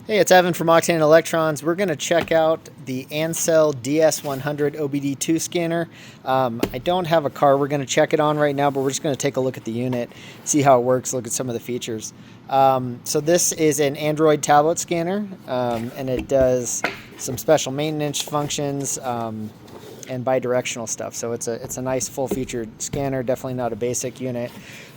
Hey, it's Evan from Octane Electrons. We're going to check out the ANCEL DS100 OBD2 scanner. I don't have a car we're going to check it on right now, but we're just going to take a look at the unit, see how it works, look at some of the features. So this is an Android tablet scanner, and it does some special maintenance functions and bidirectional stuff. So it's a nice full-featured scanner, definitely not a basic unit.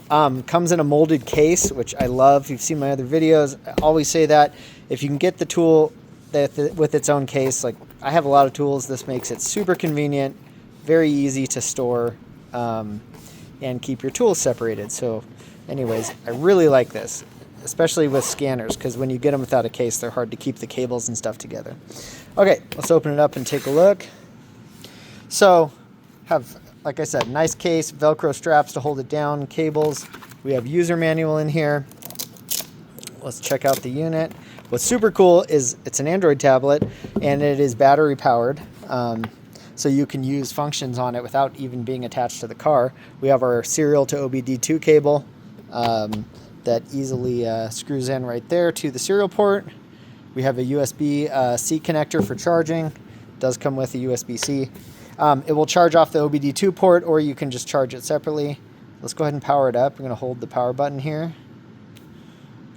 Comes in a molded case, which I love. You've seen my other videos. I always say that if you can get the tool with its own case, like I have a lot of tools, this makes it super convenient, very easy to store, and keep your tools separated. So anyways, I really like this, especially with scanners, because when you get them without a case, they're hard to keep the cables and stuff together. Okay, let's open it up and take a look. So have, like I said, nice case, Velcro straps to hold it down, cables. We have user manual in here. Let's check out the unit. What's super cool is it's an Android tablet and it is battery powered. So you can use functions on it without even being attached to the car. We have our serial to OBD2 cable that easily screws in right there to the serial port. We have a USB-C connector for charging. It does come with a USB-C. It will charge off the OBD2 port, or you can just charge it separately. Let's go ahead and power it up. I'm going to hold the power button here.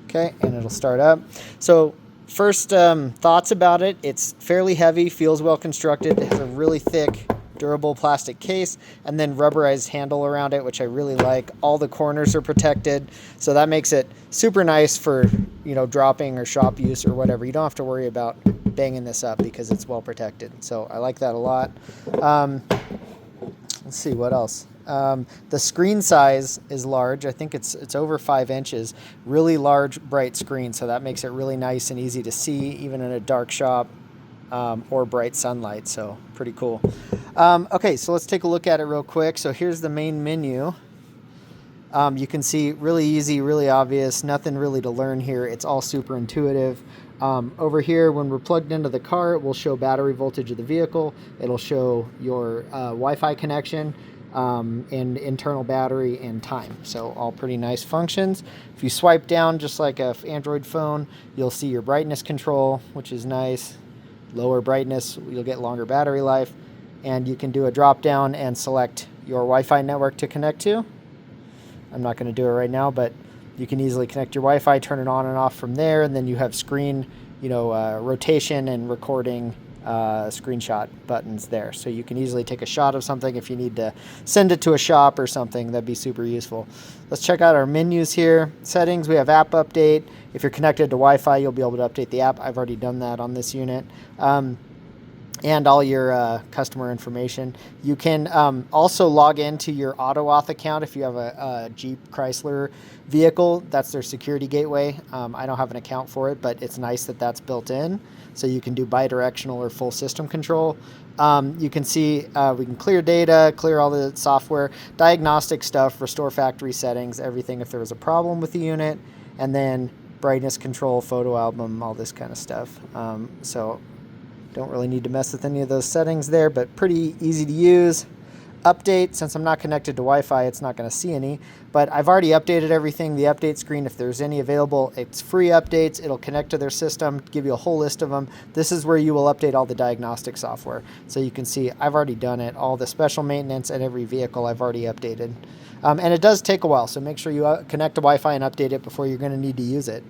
Okay, and it'll start up. So first thoughts about it, it's fairly heavy, feels well constructed. It has a really thick, durable plastic case, and then rubberized handle around it, which I really like. All the corners are protected, so that makes it super nice for, you know, dropping or shop use or whatever. You don't have to worry about banging this up because it's well protected. So I like that a lot. Let's see what else. The screen size is large. I think it's over 5 inches. Really large, bright screen, so that makes it really nice and easy to see, even in a dark shop or bright sunlight. So pretty cool. Okay, so let's take a look at it real quick. So here's the main menu. You can see really easy, really obvious, nothing really to learn here. It's all super intuitive. Over here, when we're plugged into the car, it will show battery voltage of the vehicle. It'll show your Wi-Fi connection, and internal battery and time. So all pretty nice functions. If you swipe down, just like an Android phone, you'll see your brightness control, which is nice. Lower brightness, you'll get longer battery life. And you can do a drop down and select your Wi-Fi network to connect to. I'm not going to do it right now, but you can easily connect your Wi-Fi, turn it on and off from there, and then you have screen, rotation and recording screenshot buttons there. So you can easily take a shot of something if you need to send it to a shop or something. That'd be super useful. Let's check out our menus here. Settings, we have app update. If you're connected to Wi-Fi, you'll be able to update the app. I've already done that on this unit. And all your customer information. You can also log into your AutoAuth account if you have a Jeep Chrysler vehicle. That's their security gateway. I don't have an account for it, but it's nice that that's built in. So you can do bidirectional or full system control. You can see we can clear data, clear all the software, diagnostic stuff, restore factory settings, everything if there was a problem with the unit, and then brightness control, photo album, all this kind of stuff. So don't really need to mess with any of those settings there, but pretty easy to use. Update, since I'm not connected to Wi-Fi, it's not going to see any, but I've already updated everything. The update screen, if there's any available, it's free updates. It'll connect to their system, give you a whole list of them. This is where you will update all the diagnostic software. So you can see I've already done it. All the special maintenance and every vehicle I've already updated. And it does take a while, so make sure you connect to Wi-Fi and update it before you're going to need to use it.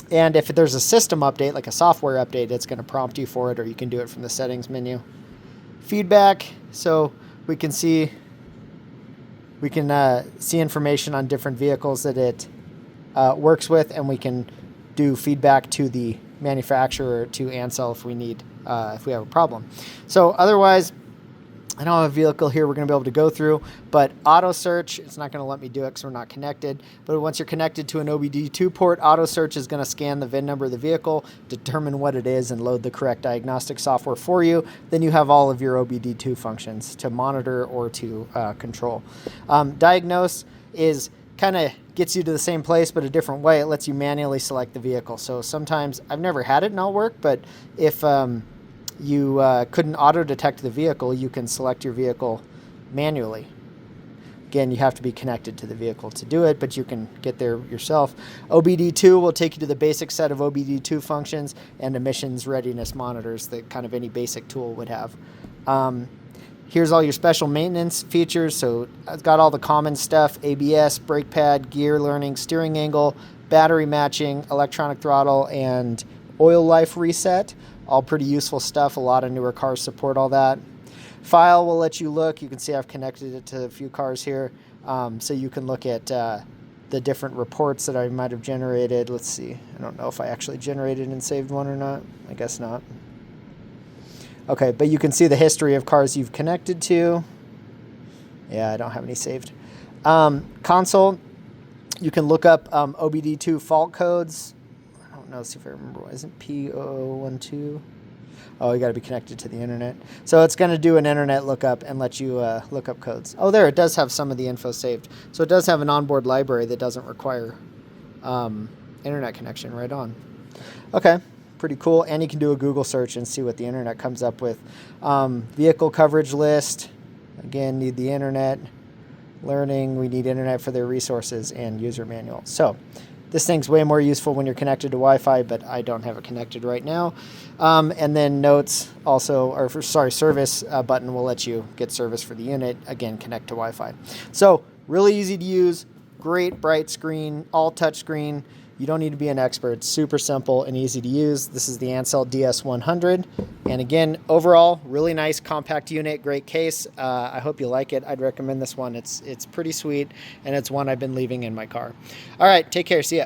And if there's a system update, like a software update, it's going to prompt you for it, or you can do it from the settings menu. Feedback, so we can see information on different vehicles that it works with, and we can do feedback to the manufacturer, to ANCEL, if we need, if we have a problem. So otherwise, I don't have a vehicle here we're going to be able to go through, but auto search, it's not going to let me do it because we're not connected. But once you're connected to an OBD2 port, auto search is going to scan the VIN number of the vehicle, determine what it is, and load the correct diagnostic software for you. Then you have all of your OBD2 functions to monitor or to control. Diagnose is kind of gets you to the same place, but a different way. It lets you manually select the vehicle. So sometimes, I've never had it not work, but if you couldn't auto detect the vehicle, you can select your vehicle manually. Again, you have to be connected to the vehicle to do it, but you can get there yourself. OBD2 will take you to the basic set of OBD2 functions and emissions readiness monitors that kind of any basic tool would have. Here's all your special maintenance features. So it's got all the common stuff: ABS, brake pad, gear learning, steering angle, battery matching, electronic throttle, and oil life reset. All pretty useful stuff. A lot of newer cars support all that. File will let you look. You can see I've connected it to a few cars here. So you can look at the different reports that I might have generated. Let's see. I don't know if I actually generated and saved one or not. I guess not. Okay, but you can see the history of cars you've connected to. Yeah, I don't have any saved. Console, you can look up OBD2 fault codes. I don't know, see if I remember. Isn't P0012? Oh, you got to be connected to the internet. So it's going to do an internet lookup and let you look up codes. Oh, there, it does have some of the info saved. So it does have an onboard library that doesn't require internet connection. Right on. Okay, pretty cool. And you can do a Google search and see what the internet comes up with. Vehicle coverage list. Again, need the internet. Learning, we need internet for their resources, and user manual. So this thing's way more useful when you're connected to Wi-Fi, but I don't have it connected right now. And then notes also, or service button will let you get service for the unit. Again, connect to Wi-Fi. So really easy to use, great bright screen, all touch screen. You don't need to be an expert. It's super simple and easy to use. This is the ANCEL DS100. And again, overall, really nice compact unit, great case. I hope you like it. I'd recommend this one. It's pretty sweet, and it's one I've been leaving in my car. All right, take care. See ya.